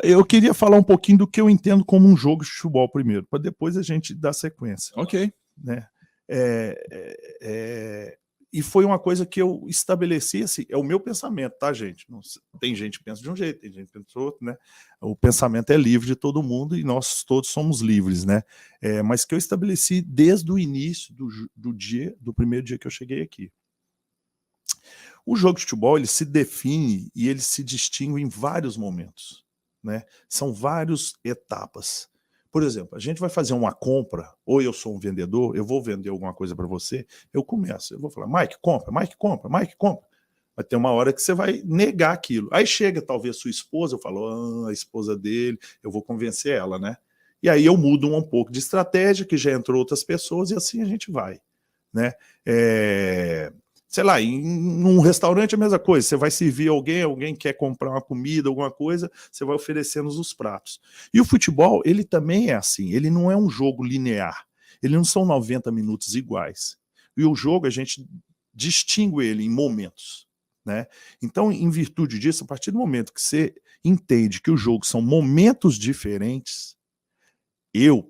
Eu queria falar um pouquinho do que eu entendo como um jogo de futebol primeiro, para depois a gente dar sequência. Ok. Né? E foi uma coisa que eu estabeleci, assim, é o meu pensamento, tá, gente? Não, tem gente que pensa de um jeito, tem gente que pensa de outro, né? O pensamento é livre de todo mundo e nós todos somos livres, né? Mas que eu estabeleci desde o início do primeiro dia que eu cheguei aqui. O jogo de futebol, ele se define e ele se distingue em vários momentos, né? São várias etapas. Por exemplo, a gente vai fazer uma compra, ou eu sou um vendedor, eu vou vender alguma coisa para você, eu vou falar, Mike, compra, Mike, compra, Mike, compra. Vai ter uma hora que você vai negar aquilo. Aí chega talvez sua esposa, eu falo, a esposa dele, eu vou convencer ela, né? E aí eu mudo um pouco de estratégia, que já entrou outras pessoas, e assim a gente vai, né? Sei lá, num restaurante é a mesma coisa, você vai servir alguém quer comprar uma comida, alguma coisa, você vai oferecendo os pratos. E o futebol, ele também é assim, ele não é um jogo linear, ele não são 90 minutos iguais. E o jogo, a gente distingue ele em momentos, né? Então, em virtude disso, a partir do momento que você entende que o jogo são momentos diferentes,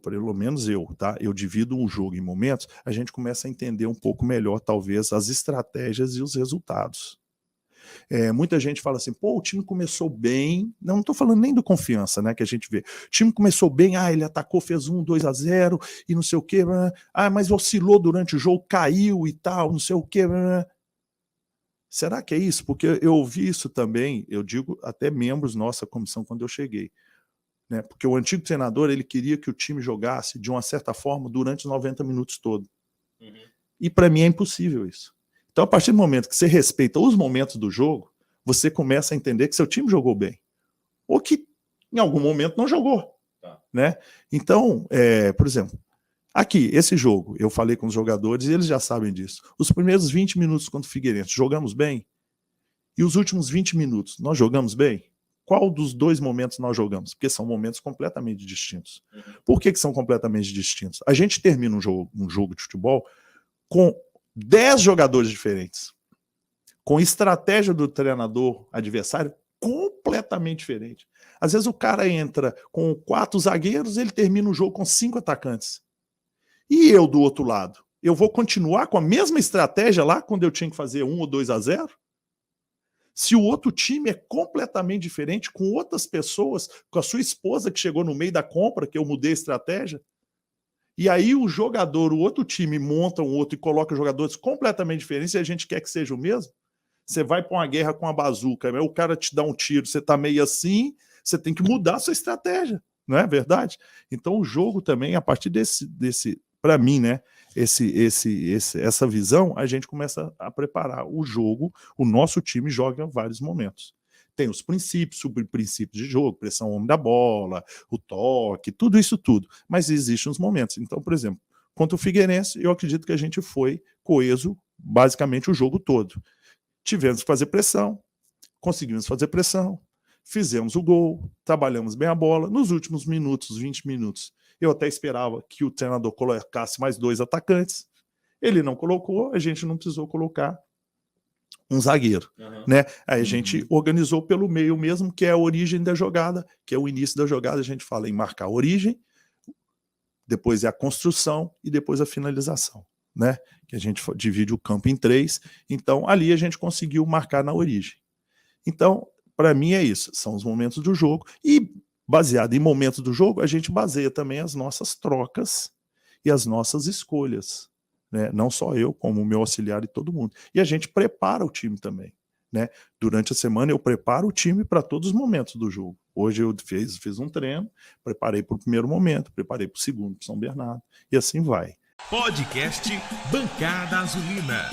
pelo menos tá? Eu divido um jogo em momentos, a gente começa a entender um pouco melhor, talvez, as estratégias e os resultados. Muita gente fala assim, pô, o time começou bem, não estou falando nem do Confiança, né, que a gente vê. O time começou bem, ele atacou, fez 2-0 e não sei o quê, mas oscilou durante o jogo, caiu e tal, não sei o quê. Será que é isso? Porque eu ouvi isso também, eu digo até membros nossa comissão quando eu cheguei. Né? Porque o antigo treinador, ele queria que o time jogasse de uma certa forma durante os 90 minutos todos. E para mim é impossível isso. Então, a partir do momento que você respeita os momentos do jogo, você começa a entender que seu time jogou bem. Ou que em algum momento não jogou. Né? Então, por exemplo, aqui, esse jogo, eu falei com os jogadores e eles já sabem disso. Os primeiros 20 minutos contra o Figueirense, jogamos bem? E os últimos 20 minutos, nós jogamos bem? Qual dos dois momentos nós jogamos? Porque são momentos completamente distintos. Por que são completamente distintos? A gente termina um jogo de futebol com 10 jogadores diferentes, com estratégia do treinador adversário completamente diferente. Às vezes o cara entra com 4 zagueiros, ele termina o jogo com 5 atacantes. E eu, do outro lado, eu vou continuar com a mesma estratégia lá, quando eu tinha que fazer 1 ou 2-0? Se o outro time é completamente diferente, com outras pessoas, com a sua esposa que chegou no meio da compra, que eu mudei a estratégia, e aí o jogador, o outro time monta um outro e coloca jogadores completamente diferentes e a gente quer que seja o mesmo, você vai para uma guerra com a bazuca, o cara te dá um tiro, você está meio assim, você tem que mudar a sua estratégia, não é verdade? Então o jogo também, a partir desse para mim, né, essa visão, a gente começa a preparar o jogo, o nosso time joga em vários momentos. Tem os princípios, subprincípios de jogo, pressão homem da bola, o toque, tudo isso tudo, mas existem os momentos. Então, por exemplo, contra o Figueirense, eu acredito que a gente foi coeso basicamente o jogo todo. Tivemos que fazer pressão, conseguimos fazer pressão, fizemos o gol, trabalhamos bem a bola. Nos últimos minutos, 20 minutos, eu até esperava que o treinador colocasse mais 2 atacantes. Ele não colocou, a gente não precisou colocar um zagueiro. Né? Aí a gente organizou pelo meio mesmo, que é a origem da jogada, que é o início da jogada. A gente fala em marcar a origem, depois é a construção e depois a finalização. Né? Que a gente divide o campo em 3. Então, ali a gente conseguiu marcar na origem. Então, para mim é isso. São os momentos do jogo. E baseado em momentos do jogo, a gente baseia também as nossas trocas e as nossas escolhas. Né? Não só eu, como o meu auxiliar e todo mundo. E a gente prepara o time também. Né? Durante a semana eu preparo o time para todos os momentos do jogo. Hoje eu fiz um treino, preparei para o primeiro momento, preparei para o segundo, para São Bernardo, e assim vai. Podcast Bancada Azulina.